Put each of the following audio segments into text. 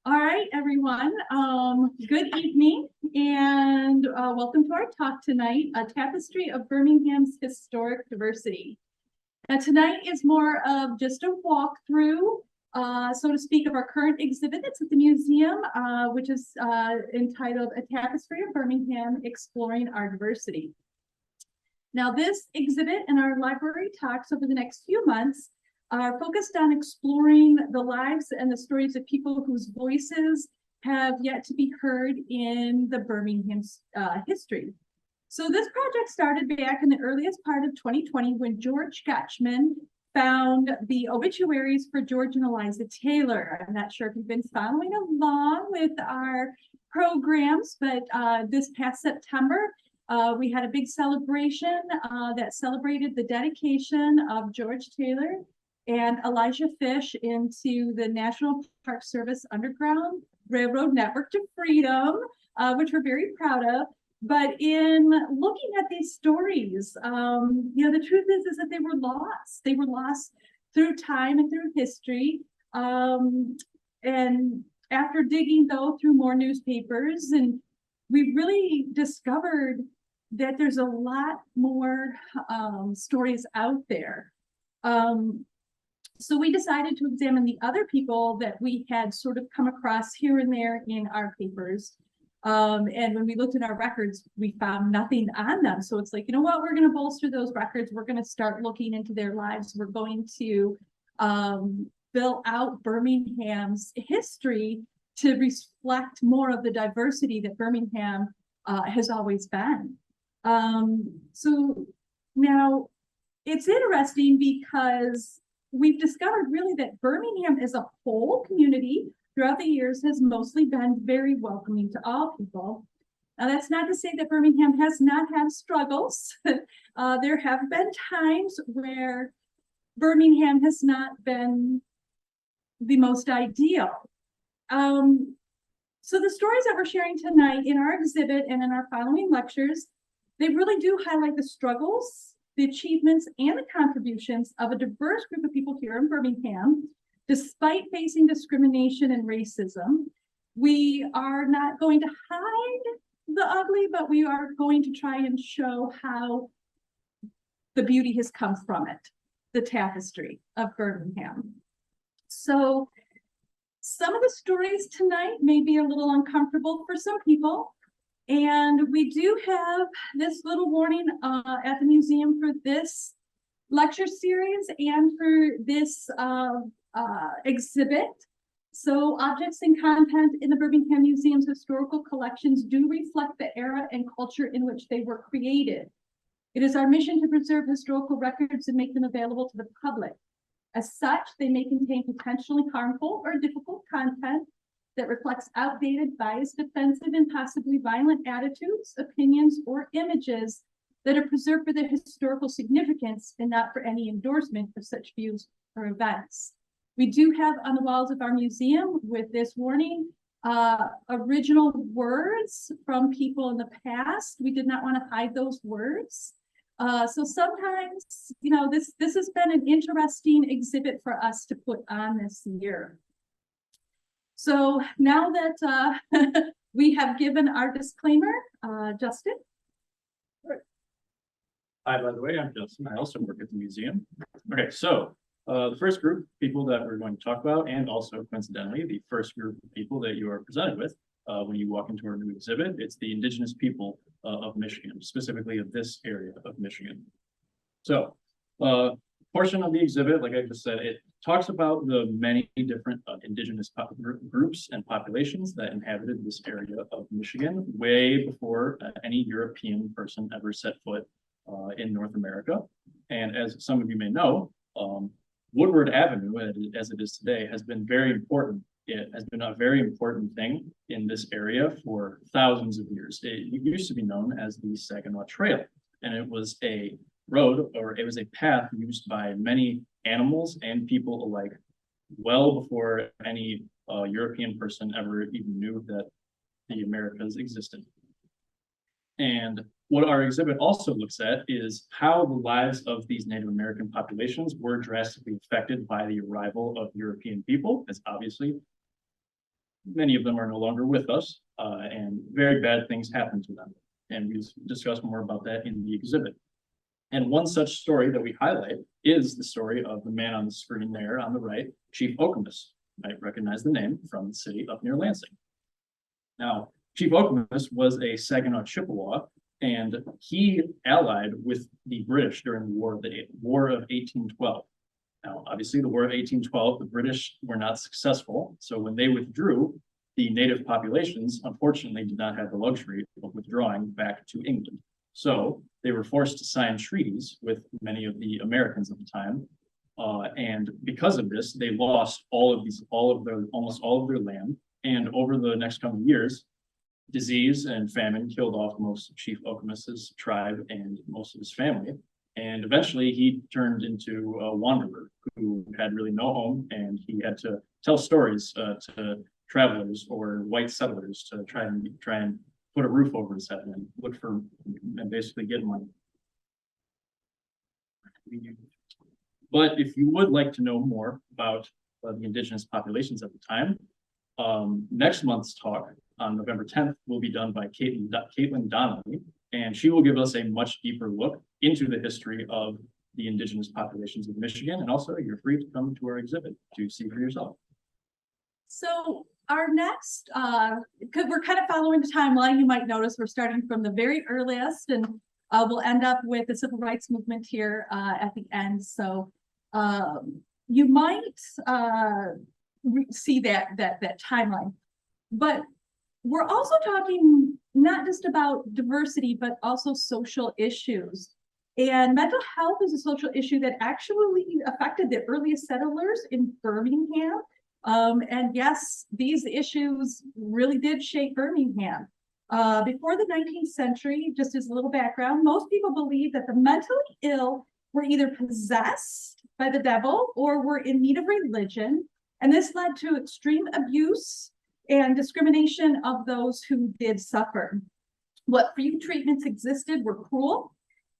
All right, everyone. Good evening and welcome to our talk tonight, A Tapestry of Birmingham's Historic Diversity. Now, tonight is more of just a walkthrough, so to speak, of our current exhibit that's at the museum, which is entitled A Tapestry of Birmingham, Exploring Our Diversity. Now, this exhibit and our library talks over the next few months are focused on exploring the lives and the stories of people whose voices have yet to be heard in the Birmingham history. So this project started back in the earliest part of 2020 when George Gotchman found the obituaries for George and Eliza Taylor. I'm not sure if you've been following along with our programs, but this past September, we had a big celebration that celebrated the dedication of George Taylor and Elijah Fish into the National Park Service Underground Railroad Network to Freedom, which we're very proud of. But in looking at these stories, the truth is that they were lost. They were lost through time and through history. And after digging, though, through more newspapers, and we really discovered that there's a lot more stories out there. So we decided to examine the other people that we had sort of come across here and there in our papers. And when we looked at our records, we found nothing on them. So it's like, you know what, we're going to bolster those records. We're going to start looking into their lives. We're going to fill out Birmingham's history to reflect more of the diversity that Birmingham has always been. So now it's interesting because we've discovered really that Birmingham as a whole community throughout the years has mostly been very welcoming to all people. Now, that's not to say that Birmingham has not had struggles. There have been times where Birmingham has not been the most ideal. So the stories that we're sharing tonight in our exhibit and in our following lectures, they really do highlight the struggles, the achievements, and the contributions of a diverse group of people here in Birmingham, despite facing discrimination and racism. We are not going to hide the ugly, but we are going to try and show how the beauty has come from it, the tapestry of Birmingham. So some of the stories tonight may be a little uncomfortable for some people. And we do have this little warning at the museum for this lecture series and for this exhibit. So objects and content in the Birmingham Museum's historical collections do reflect the era and culture in which they were created. It is our mission to preserve historical records and make them available to the public. As such, they may contain potentially harmful or difficult content that reflects outdated, biased, offensive, and possibly violent attitudes, opinions, or images that are preserved for their historical significance and not for any endorsement of such views or events. We do have on the walls of our museum with this warning, original words from people in the past. We did not want to hide those words. So sometimes, this has been an interesting exhibit for us to put on this year. So now that we have given our disclaimer, Justin. Hi, by the way, I'm Justin. I also work at the museum. Okay, so the first group of people that we're going to talk about, and also coincidentally, the first group of people that you are presented with when you walk into our new exhibit, it's the indigenous people of Michigan, specifically of this area of Michigan. So portion of the exhibit, like I just said, it talks about the many different indigenous groups and populations that inhabited this area of Michigan way before any European person ever set foot in North America. And as some of you may know, Woodward Avenue, as it is today, has been very important. It has been a very important thing in this area for thousands of years. It used to be known as the Saginaw Trail, and it was a road, or it was a path used by many animals and people alike well before any European person ever even knew that the Americas existed. And what our exhibit also looks at is how the lives of these Native American populations were drastically affected by the arrival of European people, as obviously many of them are no longer with us, and very bad things happened to them. And we discuss more about that in the exhibit. And one such story that we highlight is the story of the man on the screen there on the right, Chief Okemos. You might recognize the name from the city up near Lansing. Now, Chief Okemos was a Saginaw Chippewa, and he allied with the British during the War of 1812. Now, obviously, the War of 1812, the British were not successful. So when they withdrew, the native populations, unfortunately, did not have the luxury of withdrawing back to England. So they were forced to sign treaties with many of the Americans at the time. And because of this, they lost almost all of their land. And over the next coming years, disease and famine killed off most of Chief Okemos's tribe and most of his family. And eventually he turned into a wanderer who had really no home, and he had to tell stories to travelers or white settlers to try and put a roof over his head and look for and basically get money. But if you would like to know more about the indigenous populations at the time, next month's talk on November 10th will be done by Caitlin Donnelly, and she will give us a much deeper look into the history of the indigenous populations of Michigan. And also, you're free to come to our exhibit to see for yourself. So our next, because we're kind of following the timeline, you might notice we're starting from the very earliest, and we'll end up with the civil rights movement here at the end. So you might see that timeline, but we're also talking not just about diversity, but also social issues. And mental health is a social issue that actually affected the earliest settlers in Birmingham. And yes, these issues really did shape Birmingham. Before the 19th century, just as a little background, most people believed that the mentally ill were either possessed by the devil or were in need of religion. And this led to extreme abuse and discrimination of those who did suffer. What few treatments existed were cruel,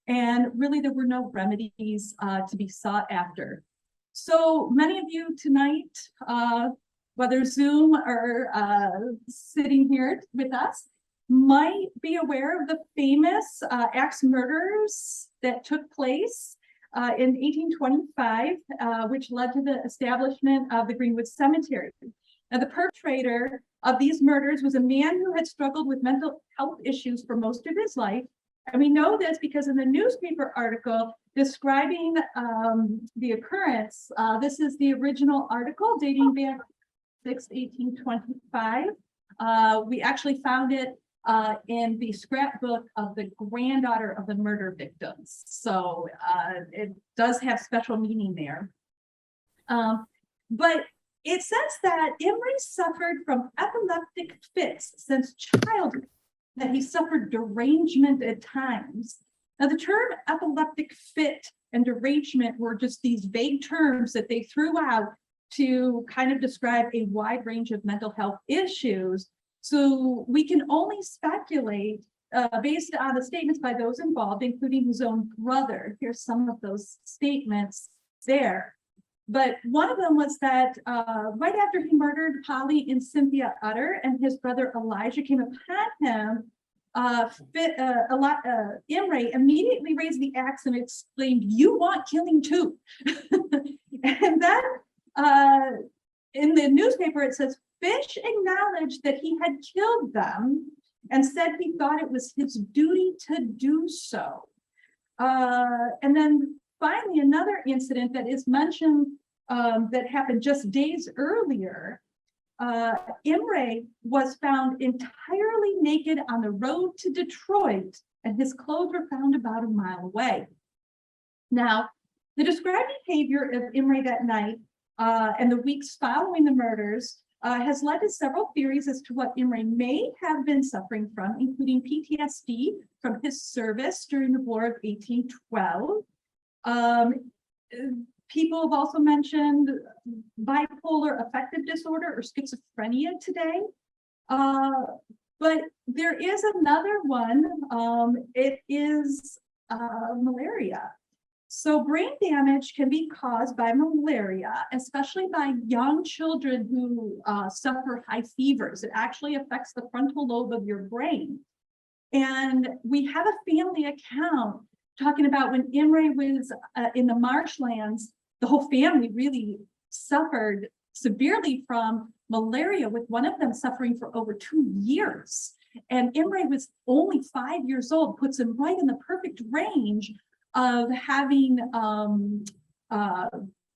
and really there were no remedies to be sought after. So many of you tonight, whether Zoom or sitting here with us, might be aware of the famous axe murders that took place in 1825, which led to the establishment of the Greenwood Cemetery. Now, the perpetrator of these murders was a man who had struggled with mental health issues for most of his life. And we know this because in the newspaper article describing the occurrence, this is the original article dating back 1825. We actually found it in the scrapbook of the granddaughter of the murder victims. So it does have special meaning there. But it says that Imre suffered from epileptic fits since childhood, that he suffered derangement at times. Now, the term epileptic fit and derangement were just these vague terms that they threw out to kind of describe a wide range of mental health issues. So we can only speculate based on the statements by those involved, including his own brother. Here's some of those statements there. But one of them was that right after he murdered Polly and Cynthia Utter, and his brother Elijah came upon him, Imre immediately raised the axe and exclaimed, "You want killing too." And then in the newspaper, it says, Fish acknowledged that he had killed them and said he thought it was his duty to do so. And then finally, another incident that is mentioned that happened just days earlier, Imre was found entirely naked on the road to Detroit, and his clothes were found about a mile away. Now, the described behavior of Imre that night and the weeks following the murders has led to several theories as to what Imre may have been suffering from, including PTSD from his service during the War of 1812. People have also mentioned bipolar affective disorder or schizophrenia today. But there is another one. It is malaria. So brain damage can be caused by malaria, especially by young children who suffer high fevers. It actually affects the frontal lobe of your brain. And we have a family account talking about when Imre was in the marshlands, the whole family really suffered severely from malaria, with one of them suffering for over 2 years. And Imre was only 5 years old, puts him right in the perfect range of having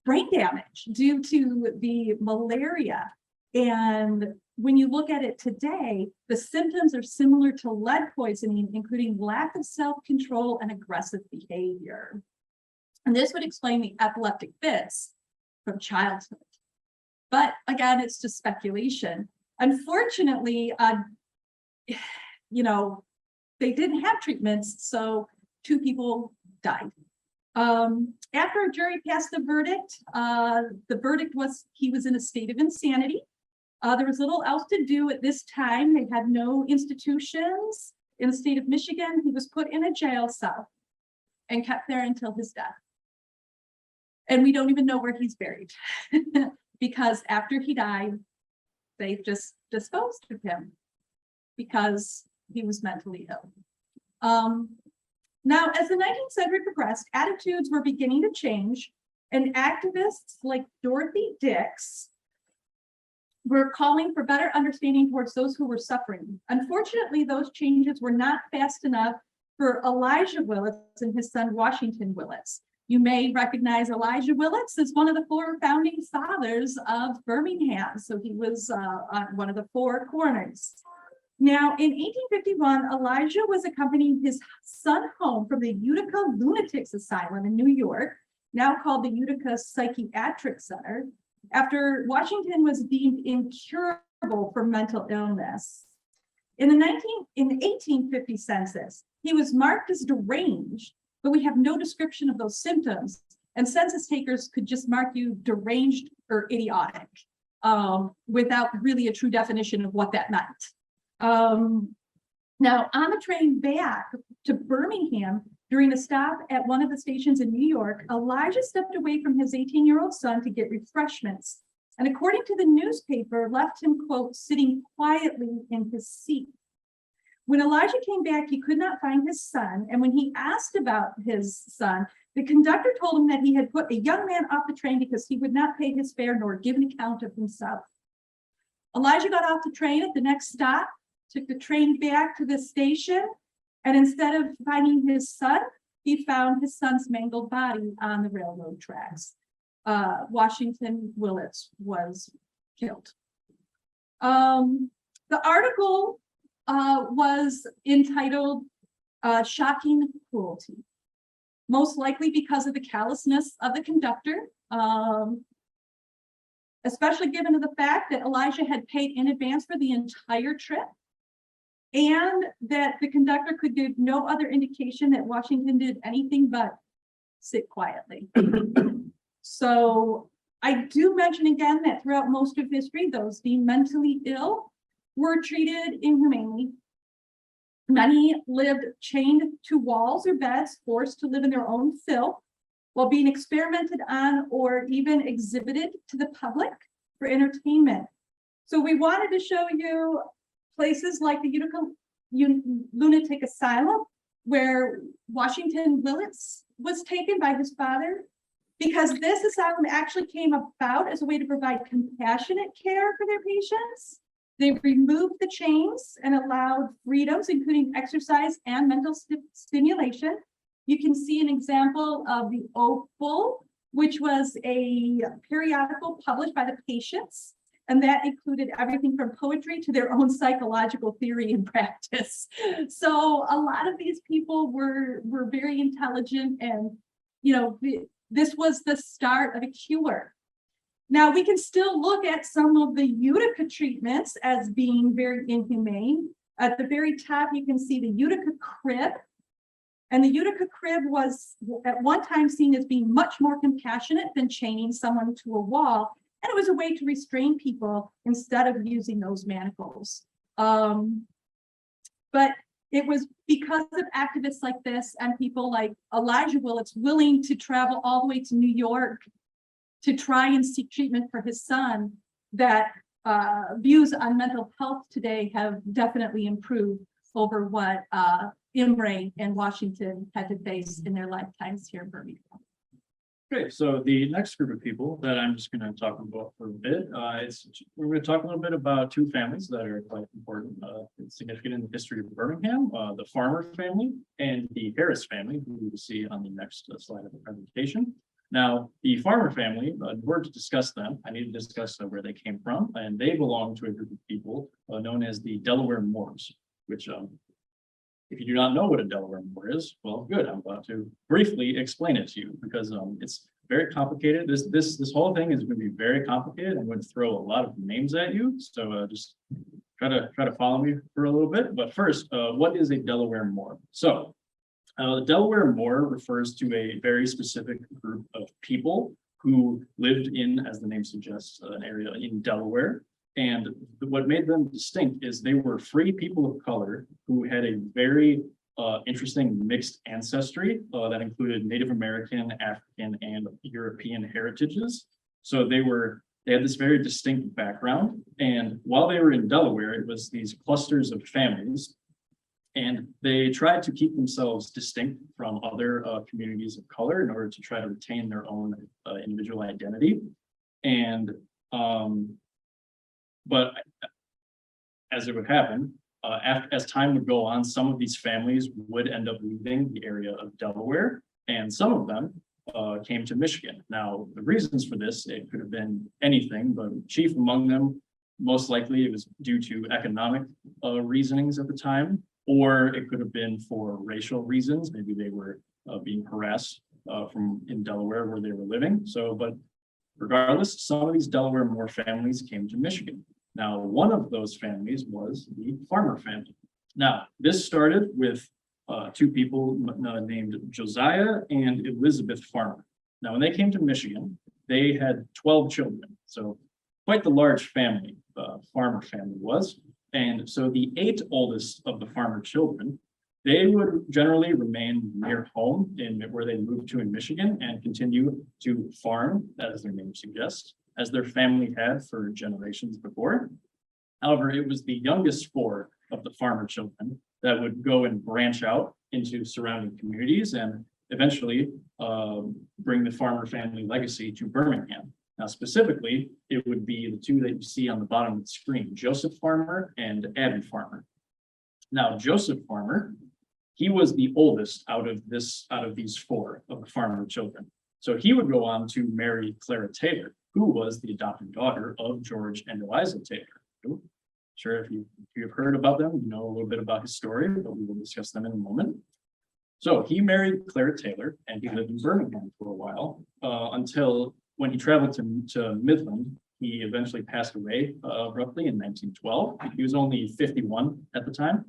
brain damage due to the malaria. And when you look at it today, the symptoms are similar to lead poisoning, including lack of self-control and aggressive behavior. And this would explain the epileptic fits from childhood. But again, it's just speculation. Unfortunately, you know, they didn't have treatments, so 2 people died. After a jury passed the verdict was he was in a state of insanity. There was little else to do at this time. They had no institutions in the state of Michigan. He was put in a jail cell and kept there until his death. And we don't even know where he's buried because after he died, they just disposed of him because he was mentally ill. Now, as the 19th century progressed, attitudes were beginning to change, and activists like Dorothy Dix were calling for better understanding towards those who were suffering. Unfortunately, those changes were not fast enough for Elijah Willits and his son, Washington Willits. You may recognize Elijah Willits as one of the 4 founding fathers of Birmingham. So he was one of the 4 coroners. Now, in 1851, Elijah was accompanying his son home from the Utica Lunatics Asylum in New York, now called the Utica Psychiatric Center, after Washington was deemed incurable for mental illness. In the 1850 census, he was marked as deranged, but we have no description of those symptoms, and census takers could just mark you deranged or idiotic without really a true definition of what that meant. Now, on the train back to Birmingham, during a stop at one of the stations in New York, Elijah stepped away from his 18-year-old son to get refreshments, and according to the newspaper, left him, quote, sitting quietly in his seat. When Elijah came back, he could not find his son, and when he asked about his son, the conductor told him that he had put a young man off the train because he would not pay his fare nor give an account of himself. Elijah got off the train at the next stop, took the train back to the station, and instead of finding his son, he found his son's mangled body on the railroad tracks. Washington Willits was killed. The article was entitled Shocking Cruelty, most likely because of the callousness of the conductor, especially given the fact that Elijah had paid in advance for the entire trip, and that the conductor could give no other indication that Washington did anything but sit quietly. So I do mention again that throughout most of history, those deemed mentally ill were treated inhumanely. Many lived chained to walls or beds, forced to live in their own filth, while being experimented on or even exhibited to the public for entertainment. So we wanted to show you places like the Utica Lunatic Asylum, where Washington Willits was taken by his father, because this asylum actually came about as a way to provide compassionate care for their patients. They removed the chains and allowed freedoms, including exercise and mental stimulation. You can see an example of the Opal, which was a periodical published by the patients. And that included everything from poetry to their own psychological theory and practice. So a lot of these people were very intelligent, and this was the start of a cure. Now we can still look at some of the Utica treatments as being very inhumane. At the very top, you can see the Utica crib. And the Utica crib was at one time seen as being much more compassionate than chaining someone to a wall. And it was a way to restrain people instead of using those manacles. But it was because of activists like this and people like Elijah Willits willing to travel all the way to New York to try and seek treatment for his son that views on mental health today have definitely improved over what Imre and Washington had to face in their lifetimes here in Birmingham. Okay, so the next group of people that I'm just going to talk about for a bit, we're going to talk a little bit about two families that are quite important, and significant in the history of Birmingham, the Farmer family and the Harris family, who you will see on the next slide of the presentation. Now, the Farmer family, in order to discuss them, I need to discuss where they came from, and they belong to a group of people known as the Delaware Moors, which if you do not know what a Delaware Moor is, well, good. I'm about to briefly explain it to you because it's very complicated. This whole thing is going to be very complicated. I'm going to throw a lot of names at you, so just try to follow me for a little bit. But first, what is a Delaware Moor? So, the Delaware Moor refers to a very specific group of people who lived in, as the name suggests, an area in Delaware. And what made them distinct is they were free people of color who had a very interesting mixed ancestry that included Native American, African, and European heritages. So they had this very distinct background. And while they were in Delaware, it was these clusters of families. And they tried to keep themselves distinct from other communities of color in order to try to retain their own individual identity. And but as it would happen, as time would go on, some of these families would end up leaving the area of Delaware, and some of them came to Michigan. Now, the reasons for this, it could have been anything, but chief among them, most likely it was due to economic reasonings at the time, or it could have been for racial reasons. Maybe they were being harassed in Delaware where they were living. So, but regardless, some of these Delaware Moor families came to Michigan. Now, one of those families was the Farmer family. Now, this started with two people named Josiah and Elizabeth Farmer. Now, when they came to Michigan, they had 12 children. So quite the large family, Farmer family was. And so the 8 oldest of the Farmer children, they would generally remain near home where they moved to in Michigan and continue to farm, as their name suggests, as their family had for generations before. However, it was the youngest 4 of the Farmer children that would go and branch out into surrounding communities and eventually bring the Farmer family legacy to Birmingham. Now, specifically, it would be the 2 that you see on the bottom of the screen, Joseph Farmer and Abby Farmer. Now, Joseph Farmer, he was the oldest out of these 4 of the Farmer children. So he would go on to marry Clara Taylor, who was the adopted daughter of George and Eliza Taylor. Sure, if you've heard about them, you know a little bit about his story, but we will discuss them in a moment. So he married Clara Taylor, and he lived in Birmingham for a while until when he traveled to Midland. He eventually passed away roughly in 1912. He was only 51 at the time.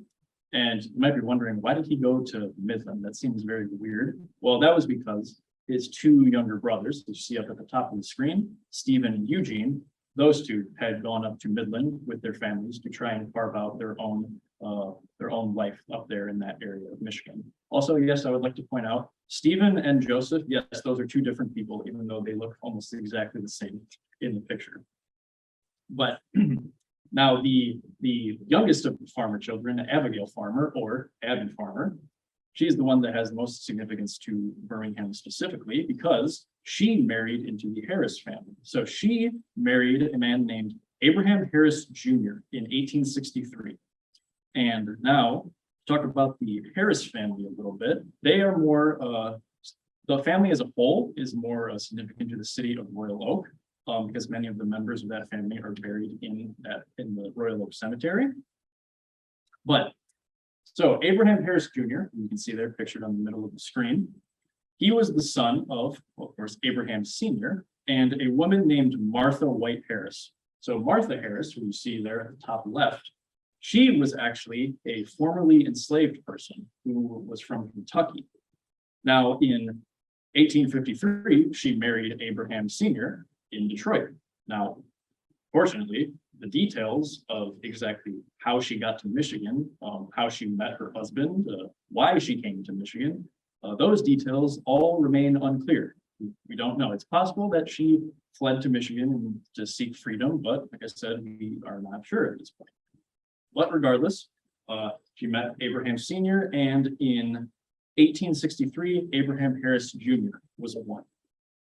And you might be wondering, why did he go to Midland? That seems very weird. Well, that was because his 2 younger brothers, that you see up at the top of the screen, Stephen and Eugene, those 2 had gone up to Midland with their families to try and carve out their own life up there in that area of Michigan. Also, yes, I would like to point out, Stephen and Joseph, yes, those are 2 different people, even though they look almost exactly the same in the picture. But now the youngest of the Farmer children, Abigail Farmer, or Abby Farmer, she's the one that has most significance to Birmingham specifically because she married into the Harris family. So she married a man named Abraham Harris Jr. in 1863. And now, talk about the Harris family a little bit. They are more, the family as a whole is more significant to the city of Royal Oak because many of the members of that family are buried in the Royal Oak Cemetery. But so Abraham Harris Jr., you can see there pictured on the middle of the screen. He was the son of course, Abraham Sr. and a woman named Martha White Harris. So Martha Harris, who you see there at the top left, she was actually a formerly enslaved person who was from Kentucky. Now, in 1853, she married Abraham Sr. in Detroit. Now, fortunately, the details of exactly how she got to Michigan, how she met her husband, why she came to Michigan, those details all remain unclear. We don't know. It's possible that she fled to Michigan to seek freedom, but like I said, we are not sure at this point. But regardless, she met Abraham Sr., and in 1863, Abraham Harris Jr. was born.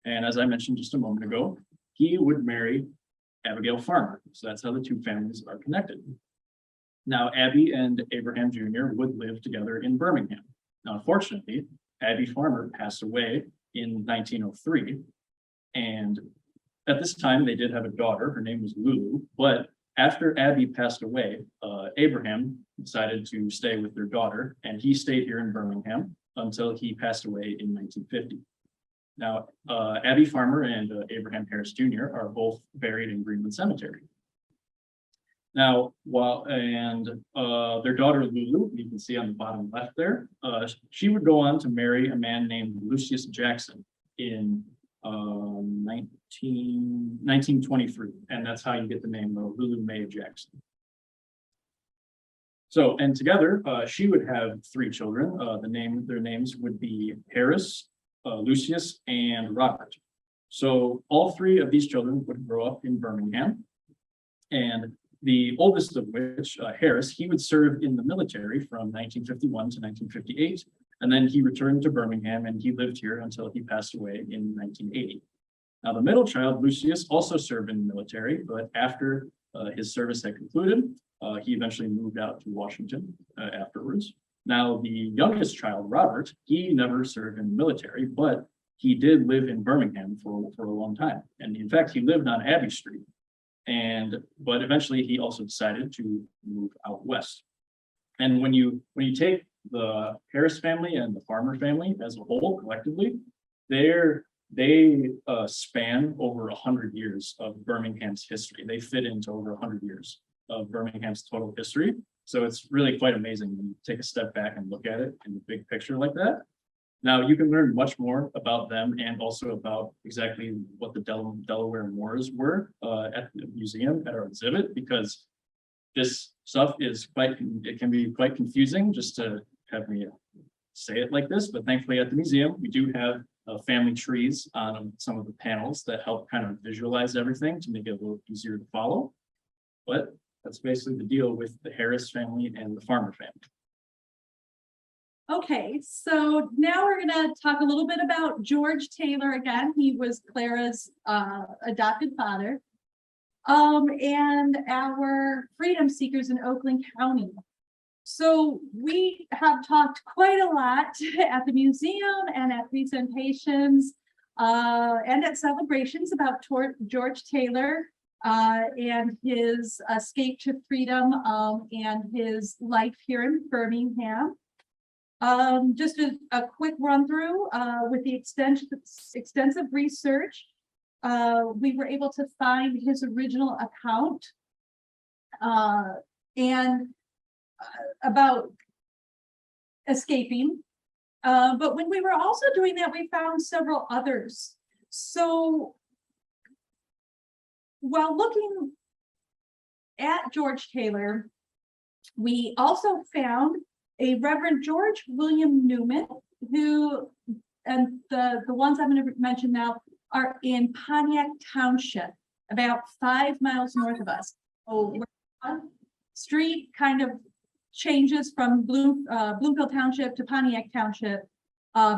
And as I mentioned just a moment ago, he would marry Abigail Farmer. So that's how the two families are connected. Now, Abby and Abraham Jr. would live together in Birmingham. Now, unfortunately, Abby Farmer passed away in 1903. And at this time, they did have a daughter. Her name was Lulu. But after Abby passed away, Abraham decided to stay with their daughter, and he stayed here in Birmingham until he passed away in 1950. Now, Abby Farmer and Abraham Harris Jr. are both buried in Greenwood Cemetery. Now, their daughter Lulu, you can see on the bottom left there, she would go on to marry a man named Lucius Jackson in 1923, and that's how you get the name Lulu Mae Jackson. So, and together, she would have 3 children. Their names would be Harris, Lucius, and Robert. So all 3 of these children would grow up in Birmingham, and the oldest of which, Harris, he would serve in the military from 1951 to 1958, and then he returned to Birmingham and he lived here until he passed away in 1980. Now, the middle child, Lucius, also served in the military, but after his service had concluded, he eventually moved out to Washington afterwards. Now, the youngest child, Robert, he never served in the military, but he did live in Birmingham for a long time. And in fact, he lived on Abbey Street. But eventually he also decided to move out west. And when you take the Harris family and the Farmer family as a whole collectively, they span over 100 years of Birmingham's history. They fit into over 100 years of Birmingham's total history. So it's really quite amazing when you take a step back and look at it in the big picture like that. Now, you can learn much more about them and also about exactly what the Delaware Moors were at the museum, at our exhibit, because this stuff it can be quite confusing just to have me say it like this, but thankfully at the museum, we do have family trees on some of the panels that help kind of visualize everything to make it a little easier to follow. But that's basically the deal with the Harris family and the Farmer family. Okay, so now we're gonna talk a little bit about George Taylor again. He was Clara's adopted father. And our freedom seekers in Oakland County. So we have talked quite a lot at the museum and at presentations and at celebrations about George Taylor and his escape to freedom and his life here in Birmingham. Just a quick run through with the extensive research. We were able to find his original account and about escaping. But when we were also doing that, we found several others. So while looking at George Taylor, we also found a Reverend George William Newman, who, and the ones I'm going to mention now are in Pontiac Township, about 5 miles north of us. Oh, street kind of changes from Bloomfield Township to Pontiac Township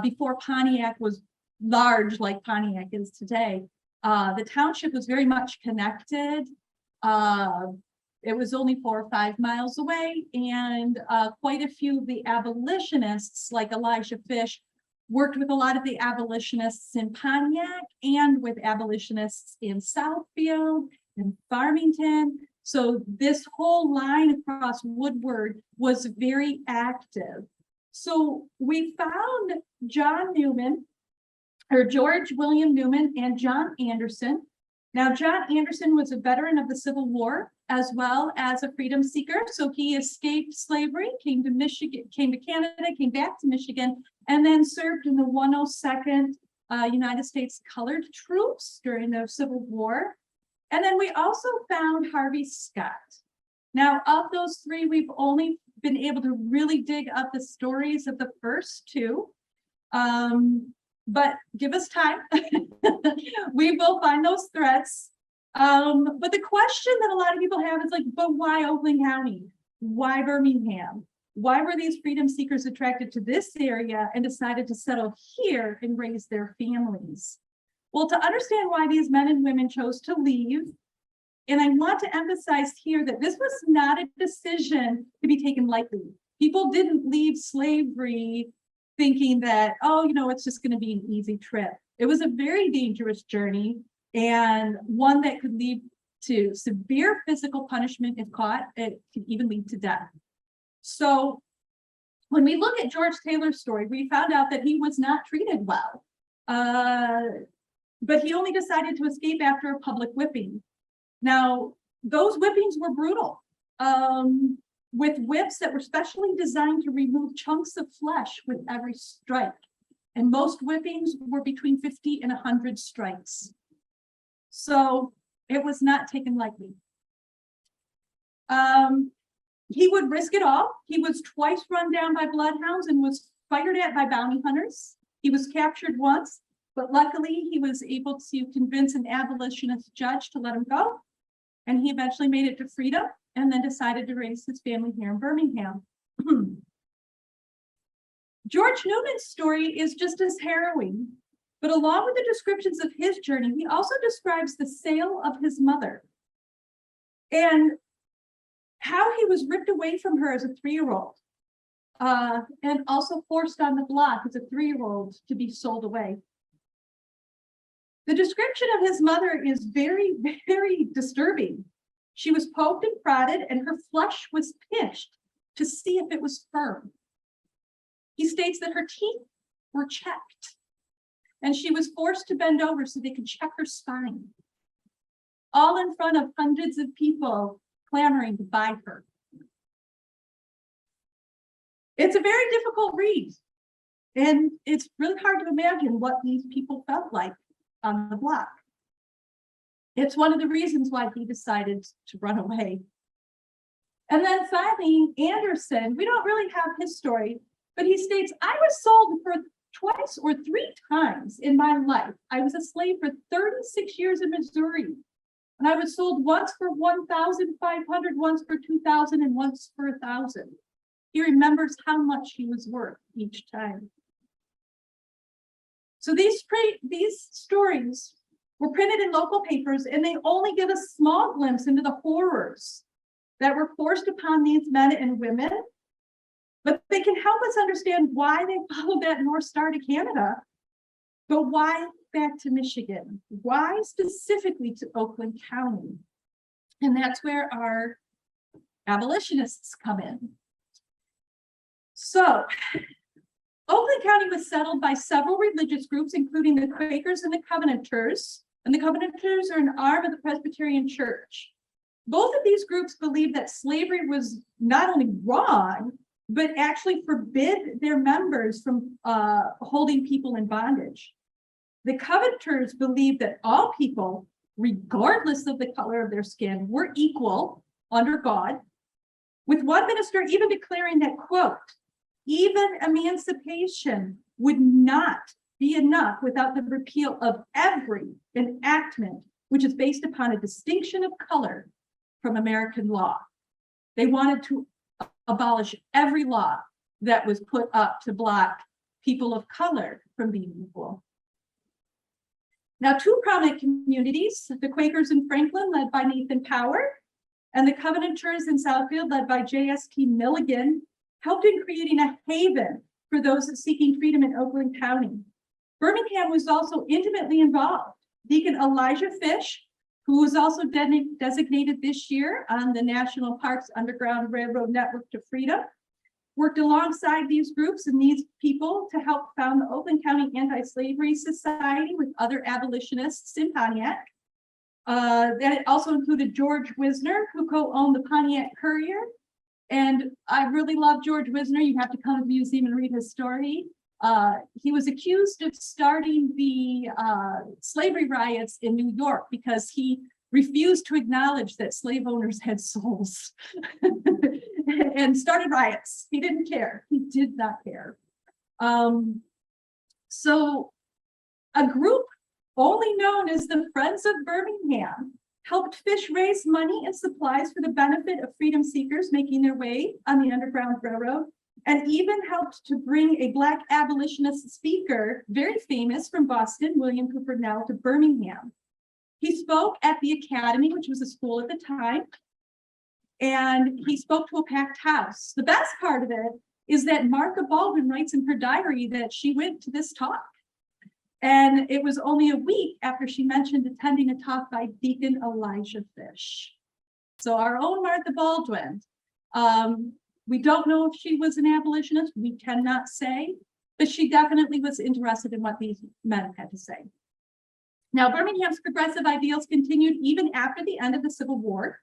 before Pontiac was large like Pontiac is today. The township was very much connected. It was only 4 or 5 miles away, and quite a few of the abolitionists, like Elijah Fish, worked with a lot of the abolitionists in Pontiac and with abolitionists in Southfield and Farmington. So this whole line across Woodward was very active. So we found John Newman, or George William Newman, and John Anderson. Now, John Anderson was a veteran of the Civil War as well as a freedom seeker. So he escaped slavery, came to Michigan, came to Canada, came back to Michigan, and then served in the 102nd United States Colored Troops during the Civil War. And then we also found Harvey Scott. Now, of those three, we've only been able to really dig up the stories of the first two. But give us time. We will find those threads. But the question that a lot of people have is like, but why Oakland County? Why Birmingham? Why were these freedom seekers attracted to this area and decided to settle here and raise their families? Well, to understand why these men and women chose to leave, and I want to emphasize here that this was not a decision to be taken lightly. People didn't leave slavery thinking that, oh, you know, it's just going to be an easy trip. It was a very dangerous journey, and one that could lead to severe physical punishment if caught. It could even lead to death. So when we look at George Taylor's story, we found out that he was not treated well, but he only decided to escape after a public whipping. Now, those whippings were brutal, with whips that were specially designed to remove chunks of flesh with every strike. And most whippings were between 50 and 100 strikes. So it was not taken lightly. He would risk it all. He was twice run down by bloodhounds and was fired at by bounty hunters. He was captured once, but luckily he was able to convince an abolitionist judge to let him go. And he eventually made it to freedom and then decided to raise his family here in Birmingham. George Newman's story is just as harrowing, but along with the descriptions of his journey, he also describes the sale of his mother and how he was ripped away from her as a 3-year-old, and also forced on the block as a 3-year-old to be sold away. The description of his mother is very, very disturbing. She was poked and prodded, and her flesh was pinched to see if it was firm. He states that her teeth were checked, and she was forced to bend over so they could check her spine, all in front of hundreds of people clamoring to buy her. It's a very difficult read, and it's really hard to imagine what these people felt like on the block. It's one of the reasons why he decided to run away. And then finally, Anderson, we don't really have his story, but he states, I was sold for twice or 3 times in my life. I was a slave for 36 years in Missouri. And I was sold once for 1,500, once for 2,000, and once for 1,000. He remembers how much he was worth each time. So these stories were printed in local papers, and they only give a small glimpse into the horrors that were forced upon these men and women. But they can help us understand why they followed that North Star to Canada, but why back to Michigan? Why specifically to Oakland County? And that's where our abolitionists come in. So Oakland County was settled by several religious groups, including the Quakers and the Covenanters. And the Covenanters are an arm of the Presbyterian Church. Both of these groups believed that slavery was not only wrong, but actually forbid their members from holding people in bondage. The Covenanters believed that all people, regardless of the color of their skin, were equal under God, with one minister even declaring that, quote, even emancipation would not be enough without the repeal of every enactment which is based upon a distinction of color from American law. They wanted to abolish every law that was put up to block people of color from being equal. Now, 2 prominent communities, the Quakers in Franklin, led by Nathan Power, and the Covenanters in Southfield, led by J.S.T. Milligan, helped in creating a haven for those seeking freedom in Oakland County. Birmingham was also intimately involved. Deacon Elijah Fish, who was also designated this year on the National Parks Underground Railroad Network to Freedom, worked alongside these groups and these people to help found the Oakland County Anti-Slavery Society with other abolitionists in Pontiac. That also included George Wisner, who co-owned the Pontiac Courier. And I really love George Wisner. You have to come to the museum and read his story. He was accused of starting the slavery riots in New York because he refused to acknowledge that slave owners had souls and started riots. He didn't care. He did not care. So a group only known as the Friends of Birmingham helped Fish raise money and supplies for the benefit of freedom seekers making their way on the Underground Railroad, and even helped to bring a Black abolitionist speaker, very famous from Boston, William Cooper Nell, to Birmingham. He spoke at the Academy, which was a school at the time, and he spoke to a packed house. The best part of it is that Martha Baldwin writes in her diary that she went to this talk. And it was only a week after she mentioned attending a talk by Deacon Elijah Fish. So our own Martha Baldwin, we don't know if she was an abolitionist, we cannot say, but she definitely was interested in what these men had to say. Now, Birmingham's progressive ideals continued even after the end of the Civil War.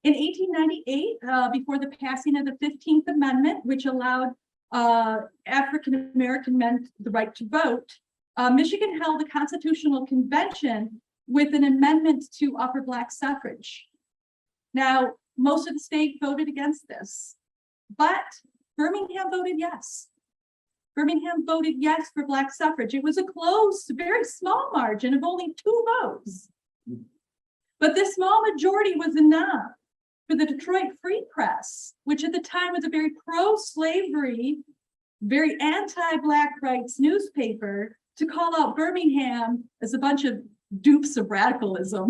In 1898, before the passing of the 15th Amendment, which allowed African-American men the right to vote, Michigan held a constitutional convention with an amendment to offer Black suffrage. Now, most of the state voted against this, but Birmingham voted yes. Birmingham voted yes for Black suffrage. It was a close, very small margin of only 2 votes. But this small majority was enough for the Detroit Free Press, which at the time was a very pro-slavery, very anti-Black rights newspaper, to call out Birmingham as a bunch of dupes of radicalism.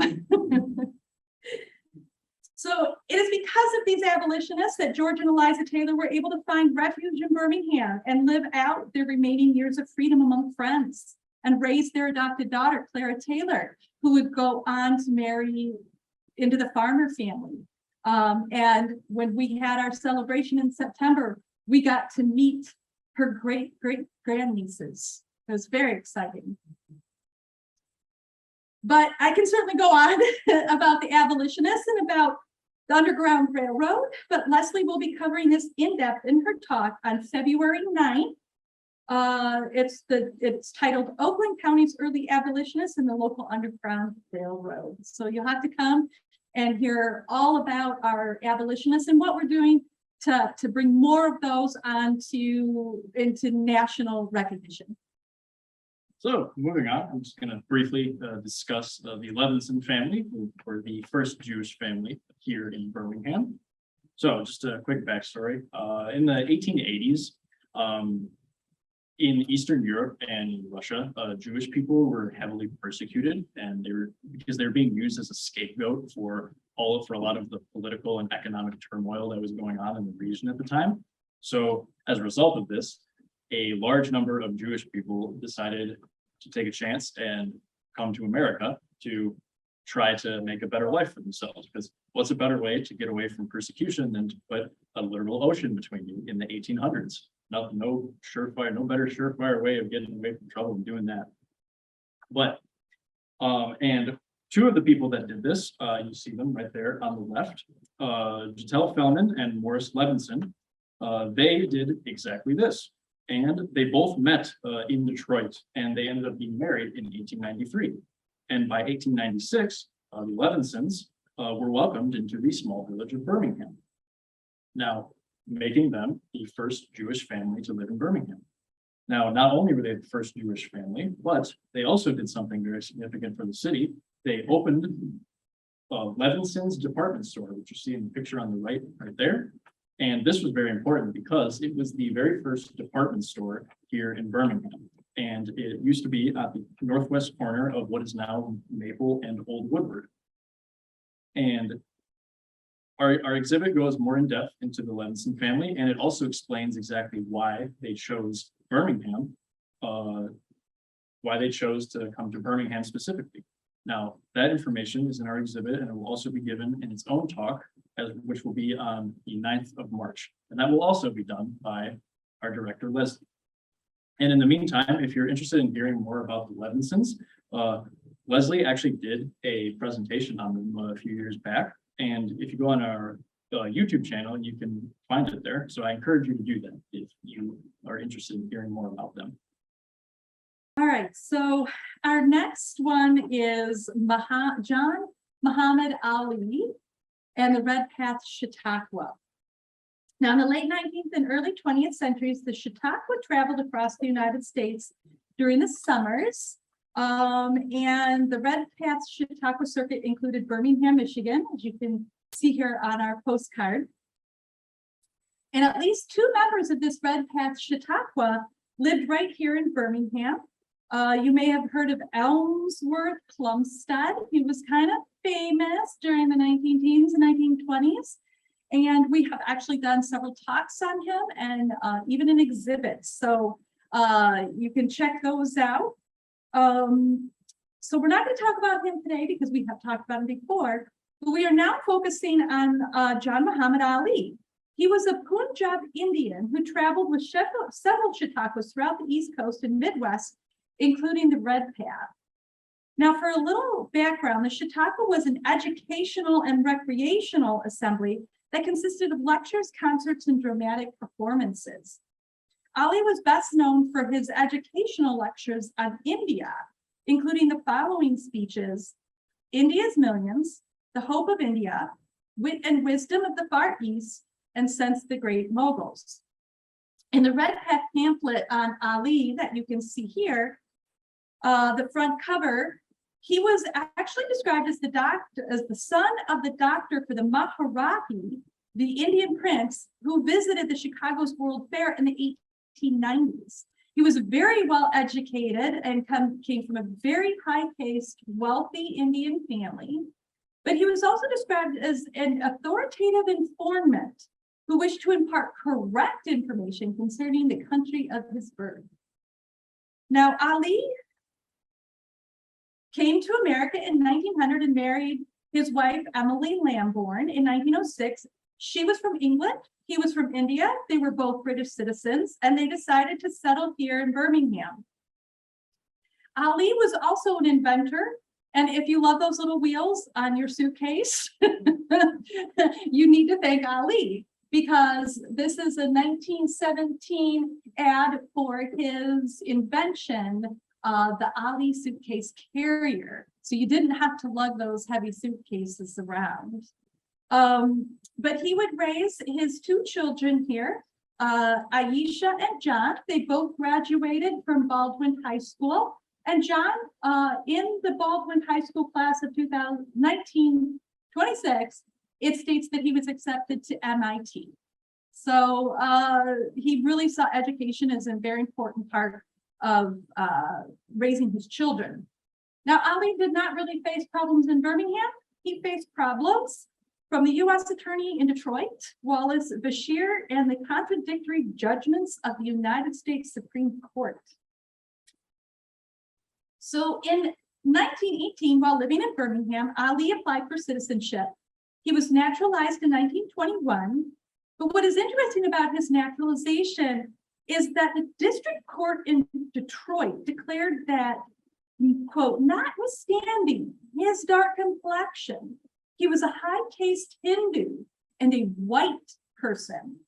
So it is because of these abolitionists that George and Eliza Taylor were able to find refuge in Birmingham and live out their remaining years of freedom among friends and raise their adopted daughter, Clara Taylor, who would go on to marry into the farmer family. And when we had our celebration in September, we got to meet her great-great-grandnieces. It was very exciting. But I can certainly go on about the abolitionists and about the Underground Railroad, but Leslie will be covering this in depth in her talk on February 9th. It's titled Oakland County's Early Abolitionists and the Local Underground Railroad. So you'll have to come and hear all about our abolitionists and what we're doing to bring more of those into national recognition. So moving on, I'm just going to briefly discuss the Levinson family, who were the first Jewish family here in Birmingham. So just a quick backstory. In the 1880s, in Eastern Europe and Russia, Jewish people were heavily persecuted, and because they were being used as a scapegoat for a lot of the political and economic turmoil that was going on in the region at the time. So as a result of this, a large number of Jewish people decided to take a chance and come to America to try to make a better life for themselves. Because what's a better way to get away from persecution than to put a literal ocean between you in the 1800s? No better surefire way of getting away from trouble than doing that. But, and 2 of the people that did this, you see them right there on the left, Jetel Fellman and Morris Levinson, they did exactly this. And they both met in Detroit, and they ended up being married in 1893. And by 1896, the Levinsons were welcomed into the small village of Birmingham, now making them the first Jewish family to live in Birmingham. Now, not only were they the first Jewish family, but they also did something very significant for the city. They opened Levinson's department store, which you see in the picture on the right there. And this was very important because it was the very first department store here in Birmingham. And it used to be at the northwest corner of what is now Maple and Old Woodward. And our exhibit goes more in depth into the Levinson family, and it also explains exactly why they chose Birmingham, why they chose to come to Birmingham specifically. Now, that information is in our exhibit, and it will also be given in its own talk, which will be on the 9th of March. And that will also be done by our director, Leslie. And in the meantime, if you're interested in hearing more about the Levinsons, Leslie actually did a presentation on them a few years back. And if you go on our YouTube channel, you can find it there. So I encourage you to do that if you are interested in hearing more about them. All right, so our next one is John Muhammad Ali, and the Red Path Chautauqua. Now, in the late 19th and early 20th centuries, the Chautauqua traveled across the United States during the summers. And the Red Path Chautauqua circuit included Birmingham, Michigan, as you can see here on our postcard. And at least 2 members of this Red Path Chautauqua lived right here in Birmingham. You may have heard of Elmsworth Plumstead. He was kind of famous during the 19-teens and 1920s. And we have actually done several talks on him and even an exhibit. So you can check those out. So we're not going to talk about him today because we have talked about him before, but we are now focusing on John Muhammad Ali. He was a Punjab Indian who traveled with several Chautauquas throughout the East Coast and Midwest, including the Red Path. Now, for a little background, the Chautauqua was an educational and recreational assembly that consisted of lectures, concerts, and dramatic performances. Ali was best known for his educational lectures on India, including the following speeches: India's Millions, The Hope of India, Wit and Wisdom of the Far East, and Since the Great Moguls. In the Red Path pamphlet on Ali that you can see here, the front cover, he was actually described as the son of the doctor for the Maharaji, the Indian prince who visited the Chicago's World Fair in the 1890s. He was very well educated and came from a very high-paced, wealthy Indian family, but he was also described as an authoritative informant who wished to impart correct information concerning the country of his birth. Now, Ali came to America in 1900 and married his wife, Emily Lambourne, in 1906. She was from England. He was from India. They were both British citizens, and they decided to settle here in Birmingham. Ali was also an inventor. And if you love those little wheels on your suitcase, you need to thank Ali, because this is a 1917 ad for his invention, the Ali suitcase carrier. So you didn't have to lug those heavy suitcases around. But he would raise his 2 children here, Aisha and John. They both graduated from Baldwin High School. And John, in the Baldwin High School class of 1926, it states that he was accepted to MIT. So he really saw education as a very important part of raising his children. Now, Ali did not really face problems in Birmingham. He faced problems from the U.S. Attorney in Detroit, Wallace Bashir, and the contradictory judgments of the United States Supreme Court. So in 1918, while living in Birmingham, Ali applied for citizenship. He was naturalized in 1921. But what is interesting about his naturalization is that the district court in Detroit declared that, quote, notwithstanding his dark complexion, he was a high-caste Hindu and a white person,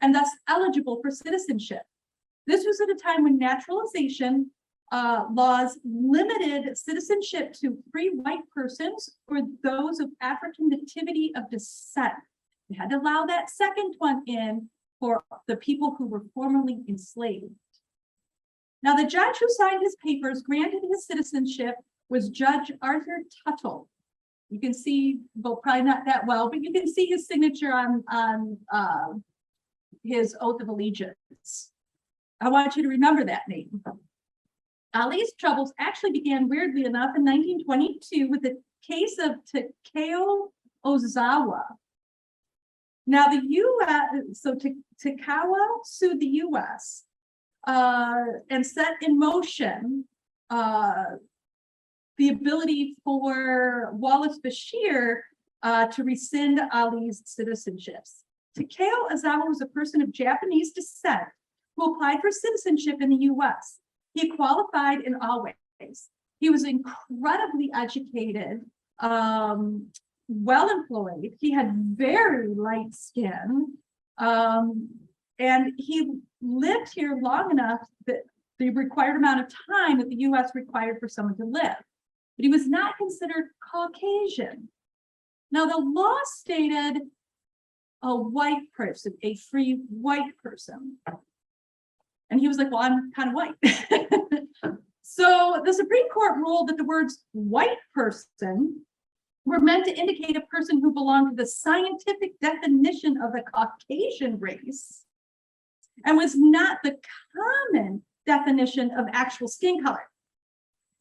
and thus eligible for citizenship. This was at a time when naturalization laws limited citizenship to free white persons or those of African nativity of descent. They had to allow that second one in for the people who were formerly enslaved. Now, the judge who signed his papers granted his citizenship was Judge Arthur Tuttle. You can see, well, probably not that well, but you can see his signature on his oath of allegiance. I want you to remember that name. Ali's troubles actually began, weirdly enough, in 1922 with the case of Takeo Ozawa. Now, the U.S., so Takeo sued the U.S. And set in motion the ability for Wallace Bashir to rescind Ali's citizenships. Takeo Ozawa was a person of Japanese descent who applied for citizenship in the U.S. He qualified in all ways. He was incredibly educated, well employed. He had very light skin, and he lived here long enough that the required amount of time that the U.S. required for someone to live. But he was not considered Caucasian. Now, the law stated a white person, a free white person. And he was like, well, I'm kind of white. So the Supreme Court ruled that the words white person were meant to indicate a person who belonged to the scientific definition of the Caucasian race and was not the common definition of actual skin color.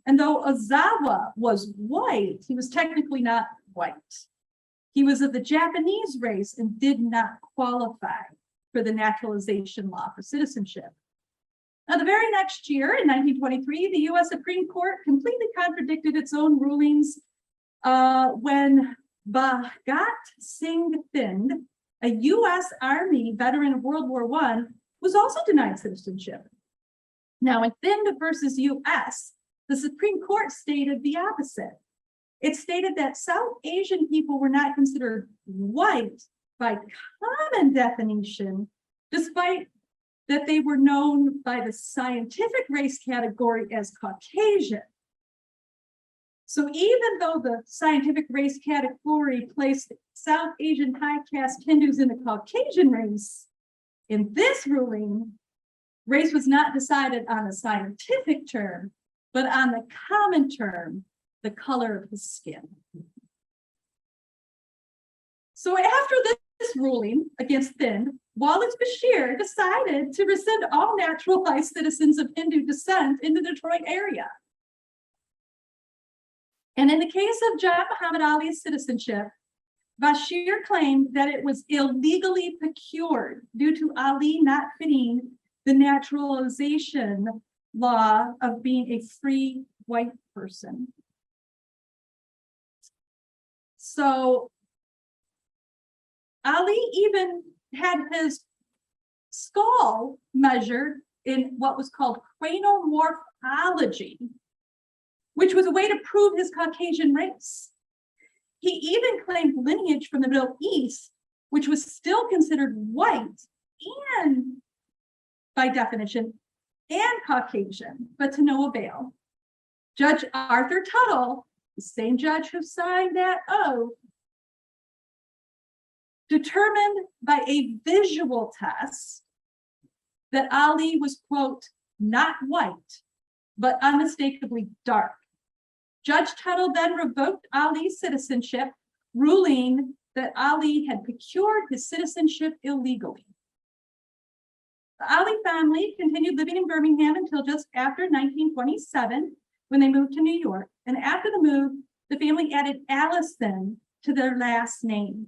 And though Ozawa was white, he was technically not white. He was of the Japanese race and did not qualify for the naturalization law for citizenship. Now, the very next year, in 1923, the US Supreme Court completely contradicted its own rulings when Bhagat Singh Thind, a US Army veteran of World War I, was also denied citizenship. Now, in Thind versus US, the Supreme Court stated the opposite. It stated that South Asian people were not considered white by common definition, despite that they were known by the scientific race category as Caucasian. So even though the scientific race category placed South Asian high caste Hindus in the Caucasian race, in this ruling, race was not decided on a scientific term, but on the common term, the color of his skin. So after this ruling against Thind, Wallace Bashir decided to rescind all naturalized citizens of Hindu descent in the Detroit area. And in the case of John Muhammad Ali's citizenship, Bashir claimed that it was illegally procured due to Ali not fitting the naturalization law of being a free white person. So Ali even had his skull measured in what was called cranomorphology, which was a way to prove his Caucasian race. He even claimed lineage from the Middle East, which was still considered white and, by definition, and Caucasian, but to no avail. Judge Arthur Tuttle, the same judge who signed that oath, determined by a visual test that Ali was, quote, not white, but unmistakably dark. Judge Tuttle then revoked Ali's citizenship, ruling that Ali had procured his citizenship illegally. The Ali family continued living in Birmingham until just after 1927, when they moved to New York. And after the move, the family added Allison to their last name.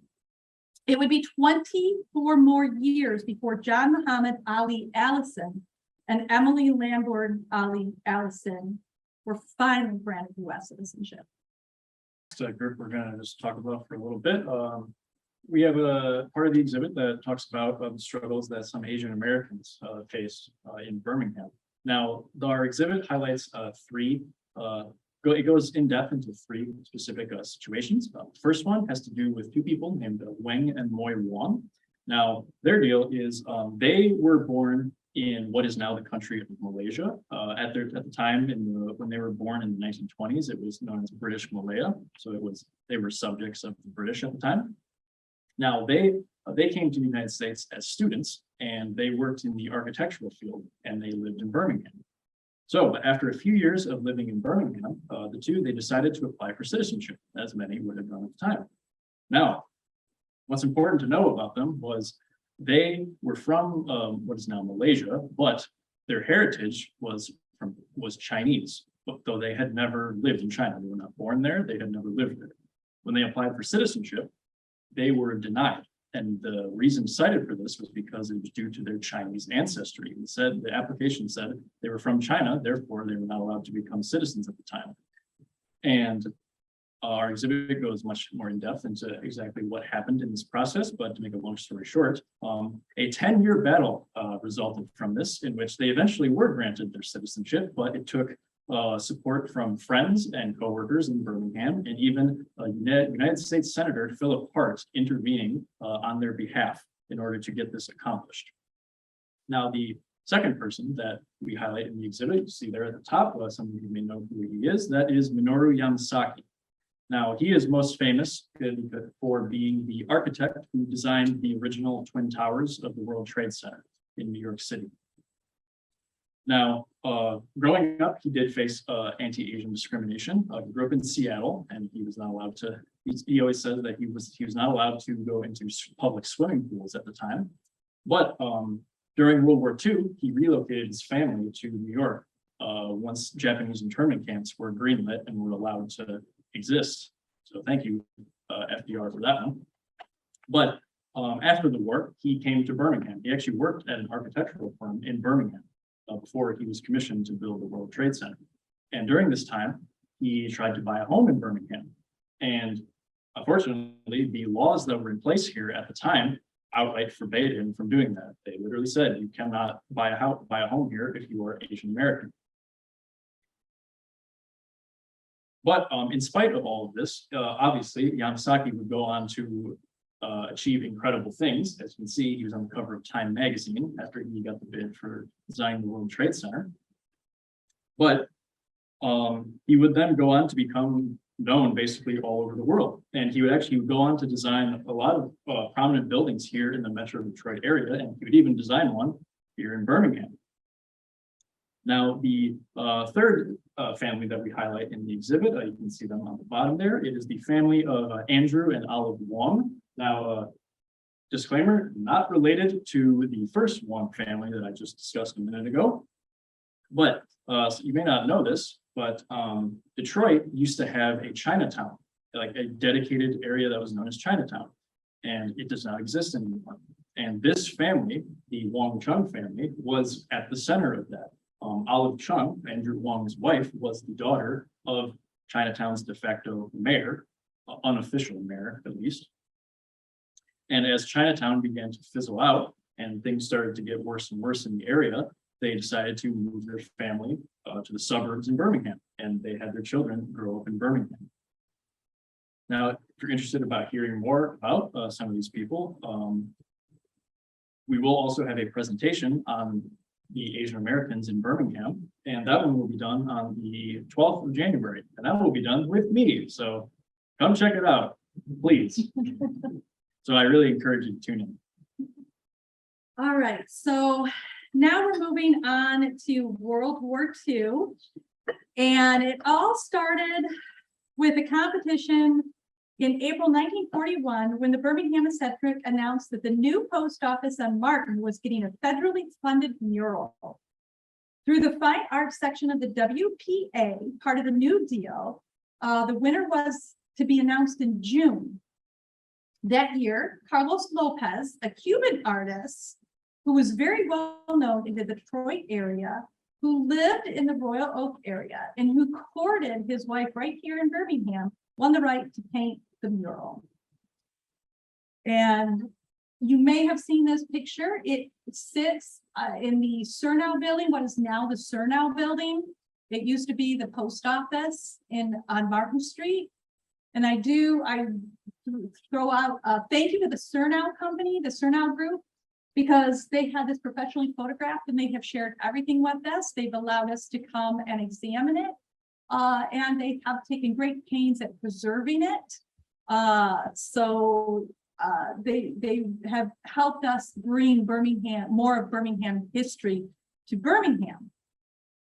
It would be 24 more years before John Muhammad Ali Allison and Emily Lamborn Ali Allison were finally granted U.S. citizenship. Next group we're going to just talk about for a little bit. We have a part of the exhibit that talks about the struggles that some Asian Americans faced in Birmingham. Now, our exhibit highlights it goes in depth into three specific situations. The first one has to do with two people named Weng and Moy Wong. Now, their deal is they were born in what is now the country of Malaysia. At the time when they were born in the 1920s, it was known as British Malaya. So they were subjects of the British at the time. Now they came to the United States as students, and they worked in the architectural field, and they lived in Birmingham. So after a few years of living in Birmingham, they decided to apply for citizenship, as many would have done at the time. Now, what's important to know about them was they were from what is now Malaysia, but their heritage was Chinese, though they had never lived in China. They were not born there, they had never lived there. When they applied for citizenship, they were denied. And the reason cited for this was because it was due to their Chinese ancestry. The application said they were from China, therefore they were not allowed to become citizens at the time. And our exhibit goes much more in depth into exactly what happened in this process, but to make a long story short, a 10-year battle resulted from this, in which they eventually were granted their citizenship, but it took support from friends and coworkers in Birmingham, and even United States Senator Philip Hart intervening on their behalf in order to get this accomplished. Now, the second person that we highlight in the exhibit, you see there at the top, some of you may know who he is, that is Minoru Yamasaki. Now, he is most famous for being the architect who designed the original Twin Towers of the World Trade Center in New York City. Now, growing up, he did face anti-Asian discrimination. He grew up in Seattle, and he was not allowed to. He always says that he was not allowed to go into public swimming pools at the time. But during World War II, he relocated his family to New York once Japanese internment camps were greenlit and were allowed to exist. So thank you, FDR, for that one. But after the war, he came to Birmingham. He actually worked at an architectural firm in Birmingham before he was commissioned to build the World Trade Center. And during this time, he tried to buy a home in Birmingham. And unfortunately, the laws that were in place here at the time outright forbade him from doing that. They literally said you cannot buy a home here if you are Asian American. But in spite of all of this, obviously, Yamasaki would go on to achieve incredible things. As you can see, he was on the cover of Time magazine after he got the bid for designing the World Trade Center. But he would then go on to become known basically all over the world. And he would go on to design a lot of prominent buildings here in the Metro Detroit area, and he would even design one here in Birmingham. Now, the third family that we highlight in the exhibit, you can see them on the bottom there. It is the family of Andrew and Olive Wong. Now, disclaimer, not related to the first Wong family that I just discussed a minute ago. But so you may not know this, but Detroit used to have a Chinatown, like a dedicated area that was known as Chinatown. And it does not exist anymore. And this family, the Wong Chung family, was at the center of that. Olive Chung, Andrew Wong's wife, was the daughter of Chinatown's de facto mayor, unofficial mayor at least. And as Chinatown began to fizzle out and things started to get worse and worse in the area, they decided to move their family to the suburbs in Birmingham, and they had their children grow up in Birmingham. Now, if you're interested about hearing more about some of these people, we will also have a presentation on the Asian Americans in Birmingham, and that one will be done on the 12th of January, and that will be done with me. So come check it out, please. So I really encourage you to tune in. All right, so now we're moving on to World War II, and it all started with a competition in April 1941, when the Birmingham Centric announced that the new post office on Martin was getting a federally funded mural. Through the fine arts section of the WPA, part of the New Deal, the winner was to be announced in June. That year, Carlos Lopez, a Cuban artist who was very well known in the Detroit area, who lived in the Royal Oak area and who courted his wife right here in Birmingham, won the right to paint the mural. And you may have seen this picture. It sits in the Surnow building, what is now the Surnow building. It used to be the post office on Martin Street. And I throw out a thank you to the Surnow company, the Surnow group, because they had this professionally photographed and they have shared everything with us. They've allowed us to come and examine it. And they have taken great pains at preserving it. So they have helped us bring more of Birmingham history to Birmingham.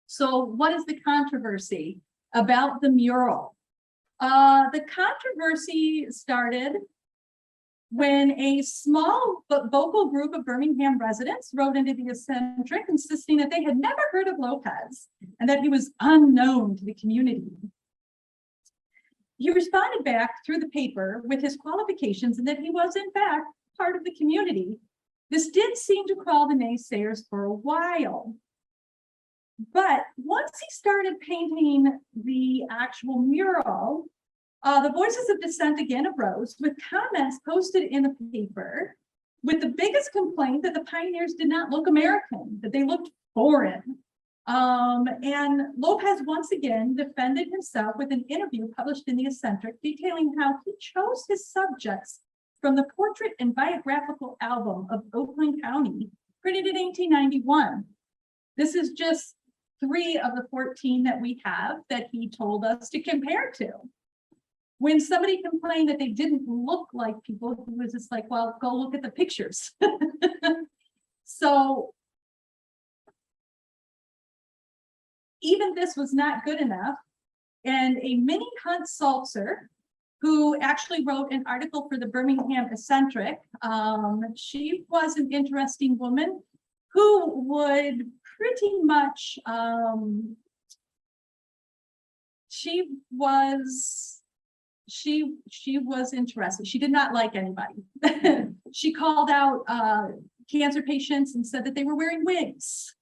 So what is the controversy about the mural? The controversy started when a small but vocal group of Birmingham residents wrote into the Eccentric insisting that they had never heard of Lopez and that he was unknown to the community. He responded back through the paper with his qualifications and that he was in fact part of the community. This did seem to quell the naysayers for a while. But once he started painting the actual mural, the voices of dissent again arose with comments posted in the paper with the biggest complaint that the pioneers did not look American, that they looked foreign. And Lopez once again defended himself with an interview published in the Eccentric detailing how he chose his subjects from the portrait and biographical album of Oakland County, printed in 1891. This is just 3 of the 14 that we have that he told us to compare to. When somebody complained that they didn't look like people, he was just like, well, go look at the pictures. So even this was not good enough. And a Minnie Hunt Salzer, who actually wrote an article for the Birmingham Eccentric, she was an interesting woman who would pretty much, she was interested. She did not like anybody. She called out cancer patients and said that they were wearing wigs.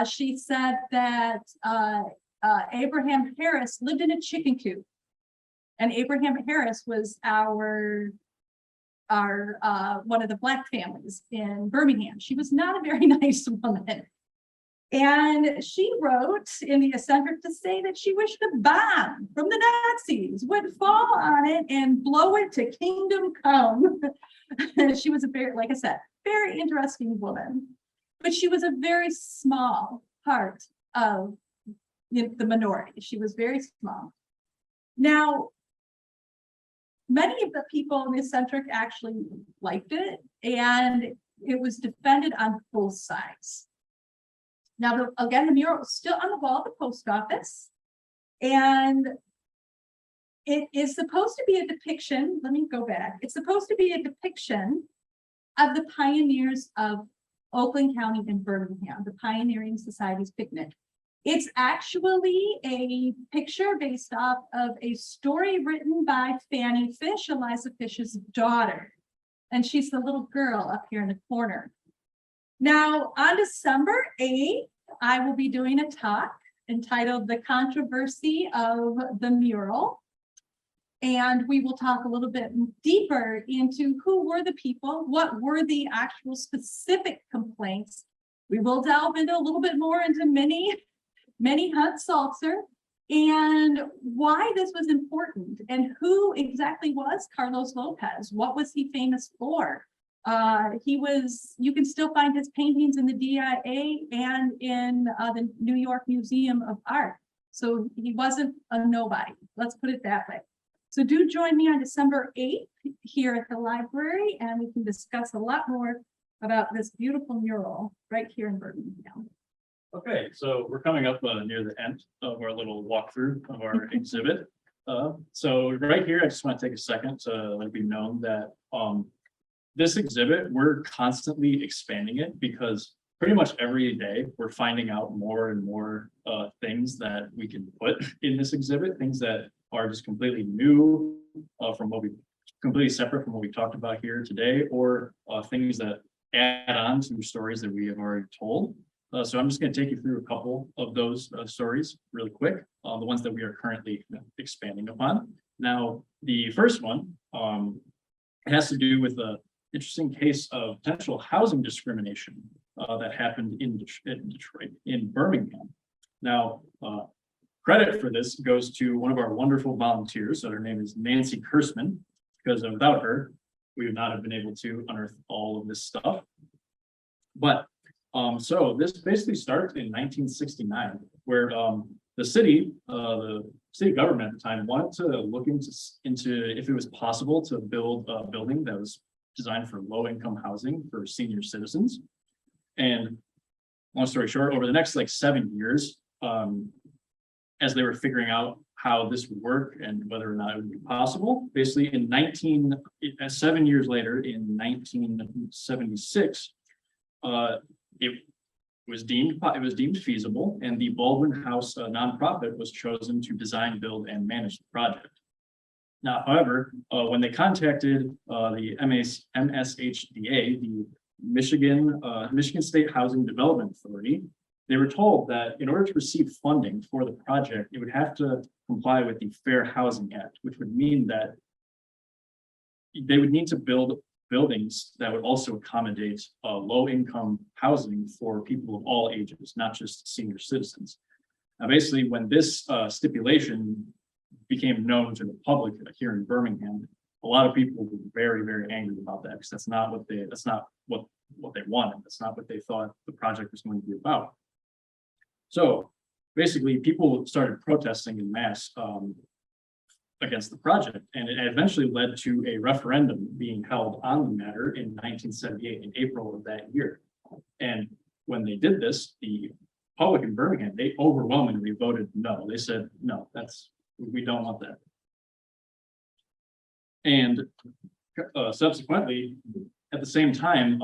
She said that Abraham Harris lived in a chicken coop, and Abraham Harris was our one of the Black families in Birmingham. She was not a very nice woman. And she wrote in the Eccentric to say that she wished a bomb from the Nazis would fall on it and blow it to kingdom come. She was a very, like I said, very interesting woman, but she was a very small part of the minority. She was very small. Now, many of the people in the Eccentric actually liked it, and it was defended on both sides. Now, again, the mural is still on the wall of the post office, and it is supposed to be a depiction. Let me go back. It's supposed to be a depiction of the pioneers of Oakland County and Birmingham, the Pioneering Society's picnic. It's actually a picture based off of a story written by Fannie Fish, Eliza Fish's daughter, and she's the little girl up here in the corner. Now, on December 8th, I will be doing a talk entitled The Controversy of the Mural. And we will talk a little bit deeper into who were the people, what were the actual specific complaints. We will delve into a little bit more into Minnie Hunt Salzer and why this was important and who exactly was Carlos Lopez. What was he famous for? You can still find his paintings in the DIA and in the New York Museum of Art. So he wasn't a nobody. Let's put it that way. So do join me on December 8th here at the library, and we can discuss a lot more about this beautiful mural right here in Birmingham. Okay, so we're coming up near the end of our little walkthrough of our exhibit. So right here, I just want to take a second to let it be known that this exhibit, we're constantly expanding it because pretty much every day we're finding out more and more things that we can put in this exhibit, things that are just completely new from what we completely separate from what we talked about here today, or things that add on to stories that we have already told. So I'm just going to take you through a couple of those stories really quick, the ones that we are currently expanding upon. Now, the first one it has to do with a interesting case of potential housing discrimination that happened in Detroit, in Birmingham. Now, credit for this goes to one of our wonderful volunteers. So her name is Nancy Kursman, because without her, we would not have been able to unearth all of this stuff. But so this basically starts in 1969, where the city government at the time wanted to look into if it was possible to build a building that was designed for low-income housing for senior citizens. And long story short, over the next 7 years, as they were figuring out how this would work and whether or not it would be possible, basically 7 years later, in 1976, it was deemed feasible, and the Baldwin House nonprofit was chosen to design, build, and manage the project. Now, however, when they contacted the MSHDA, the Michigan State Housing Development Authority, they were told that in order to receive funding for the project, it would have to comply with the Fair Housing Act, which would mean that they would need to build buildings that would also accommodate low-income housing for people of all ages, not just senior citizens. Now, basically, when this stipulation became known to the public here in Birmingham, a lot of people were very, very angry about that, because that's not what they wanted. That's not what they thought the project was going to be about. So basically, people started protesting en masse against the project. And it eventually led to a referendum being held on the matter in 1978, in April of that year. And when they did this, the public in Birmingham, they overwhelmingly voted no. They said, no, we don't want that. And subsequently, at the same time,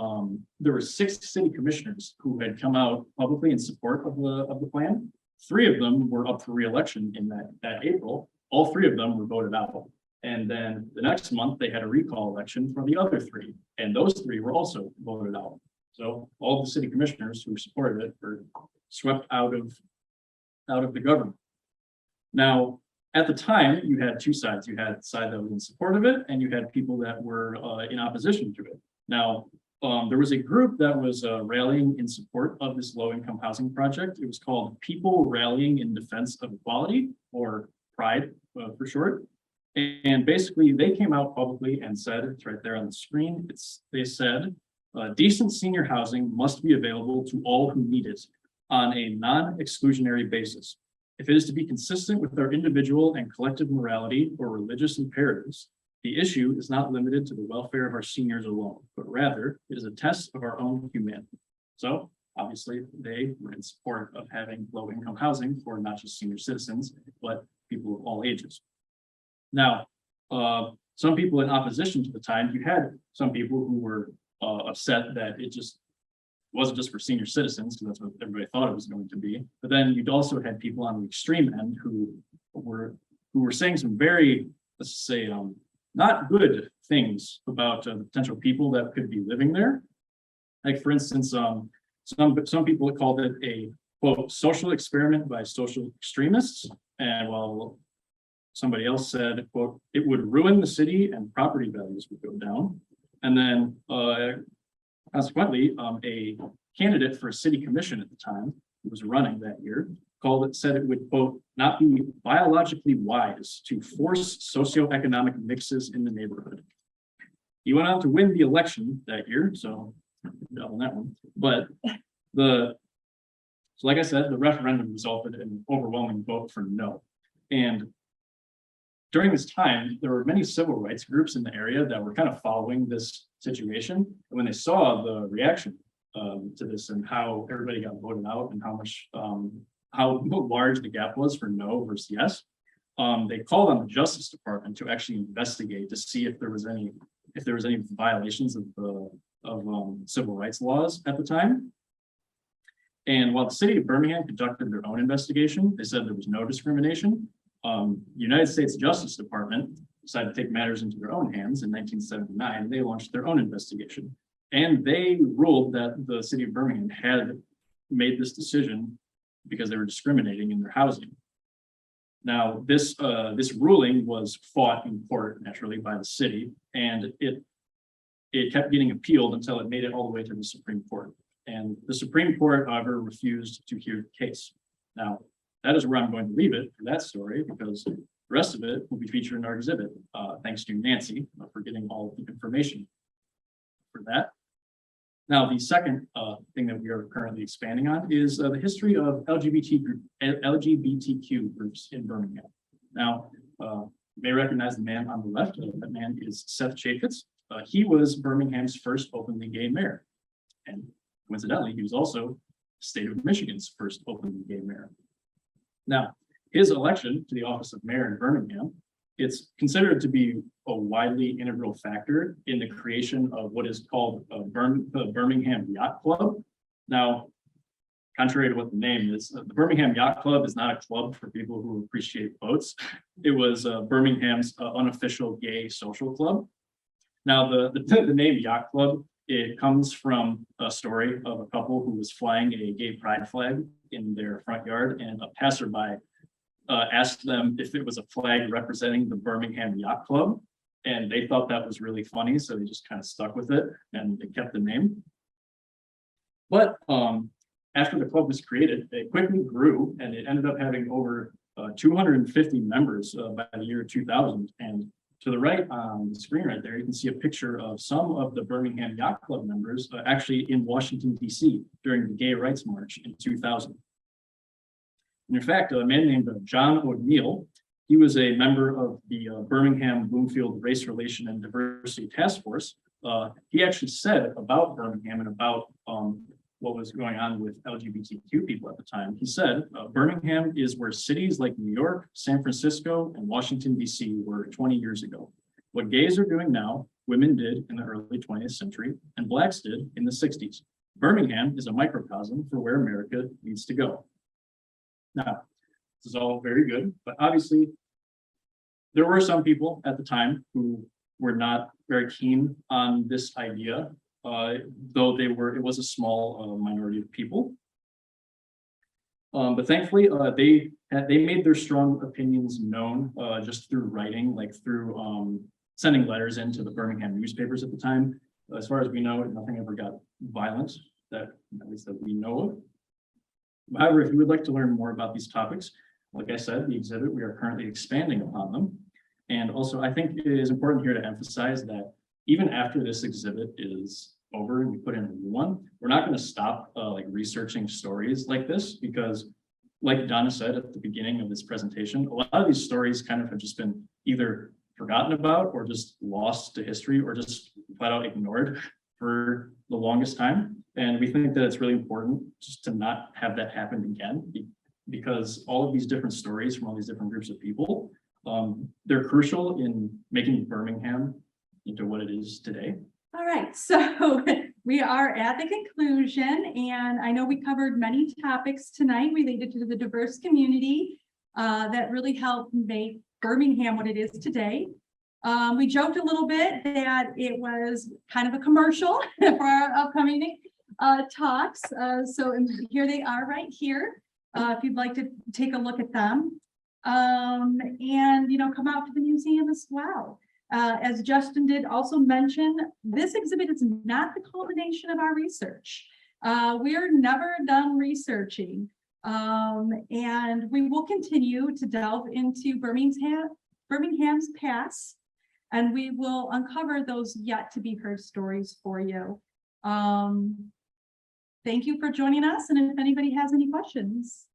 there were 6 city commissioners who had come out publicly in support of the plan. 3 of them were up for re-election in that April. All 3 of them were voted out. And then the next month, they had a recall election for the other 3. And those 3 were also voted out. So all the city commissioners who supported it were swept out of the government. Now, at the time, you had 2 sides. You had the side that was in support of it, and you had people that were in opposition to it. Now, there was a group that was rallying in support of this low-income housing project. It was called People Rallying in Defense of Equality, or PRIDE for short. And basically, they came out publicly and said, it's right there on the screen, they said, decent senior housing must be available to all who need it on a non-exclusionary basis. If it is to be consistent with our individual and collective morality or religious imperatives, the issue is not limited to the welfare of our seniors alone, but rather it is a test of our own humanity. So obviously they were in support of having low-income housing for not just senior citizens, but people of all ages. Now, some people in opposition to the time, you had some people who were upset that it just wasn't just for senior citizens, because that's what everybody thought it was going to be. But then you'd also had people on the extreme end who were saying some very, let's say, not good things about the potential people that could be living there. Like, for instance, some people called it a, quote, social experiment by social extremists. And while somebody else said, quote, it would ruin the city and property values would go down. And then consequently, a candidate for a city commission at the time, who was running that year, said it would, quote, not be biologically wise to force socioeconomic mixes in the neighborhood. He went on to win the election that year, so on that one. But so like I said, the referendum resulted in an overwhelming vote for no. And during this time, there were many civil rights groups in the area that were kind of following this situation. And when they saw the reaction to this and how everybody got voted out and how large the gap was for no versus yes, they called on the Justice Department to actually investigate to see if there was any violations of civil rights laws at the time. And while the city of Birmingham conducted their own investigation, they said there was no discrimination. United States Justice Department decided to take matters into their own hands in 1979. They launched their own investigation, and they ruled that the city of Birmingham had made this decision because they were discriminating in their housing. Now, this ruling was fought in court naturally by the city, and it kept getting appealed until it made it all the way to the Supreme Court. And the Supreme Court, however, refused to hear the case. Now, that is where I'm going to leave it for that story, because the rest of it will be featured in our exhibit. Thanks to Nancy for getting all of the information for that. Now, the second thing that we are currently expanding on is the history of LGBTQ groups in Birmingham. Now, you may recognize the man on the left. That man is Seth Chaffetz. He was Birmingham's first openly gay mayor. And coincidentally, he was also the state of Michigan's first openly gay mayor. Now, his election to the office of mayor in Birmingham, it's considered to be a widely integral factor in the creation of what is called the Birmingham Yacht Club. Now, contrary to what the name is, the Birmingham Yacht Club is not a club for people who appreciate boats. It was Birmingham's unofficial gay social club. Now, the name Yacht Club, it comes from a story of a couple who was flying a gay pride flag in their front yard, and a passerby asked them if it was a flag representing the Birmingham Yacht Club, and they thought that was really funny, so they just kind of stuck with it and they kept the name. But after the club was created, it quickly grew, and it ended up having over 250 members by the year 2000. And to the right on the screen right there, you can see a picture of some of the Birmingham Yacht Club members actually in Washington, D.C. during the Gay Rights March in 2000. And in fact, a man named John O'Neill, He was a member of the Birmingham Bloomfield Race Relation and Diversity Task Force. He actually said about Birmingham and about what was going on with LGBTQ people at the time. He said, Birmingham is where cities like New York, San Francisco, and Washington, D.C. were 20 years ago. What gays are doing now, women did in the early 20th century, and blacks did in the 60s. Birmingham is a microcosm for where America needs to go. Now, this is all very good, but obviously there were some people at the time who were not very keen on this idea, though it was a small minority of people. But thankfully, they made their strong opinions known just through writing, like through sending letters into the Birmingham newspapers at the time. As far as we know, nothing ever got violent, at least that we know of. However, if you would like to learn more about these topics, like I said, the exhibit, we are currently expanding upon them. And also, I think it is important here to emphasize that even after this exhibit is over and we put in a new one, we're not going to stop like researching stories like this, because like Donna said at the beginning of this presentation, a lot of these stories kind of have just been either forgotten about or just lost to history or just flat out ignored for the longest time. And we think that it's really important just to not have that happen again, because all of these different stories from all these different groups of people, they're crucial in making Birmingham into what it is today. All right, so we are at the conclusion, and I know we covered many topics tonight related to the diverse community that really helped make Birmingham what it is today. We joked a little bit that it was kind of a commercial for our upcoming talks. So here they are right here, if you'd like to take a look at them. And, you know, come out to the museum as well. As Justin did also mention, this exhibit is not the culmination of our research. We are never done researching. And we will continue to delve into Birmingham's past, and we will uncover those yet to be heard stories for you. Thank you for joining us, and if anybody has any questions.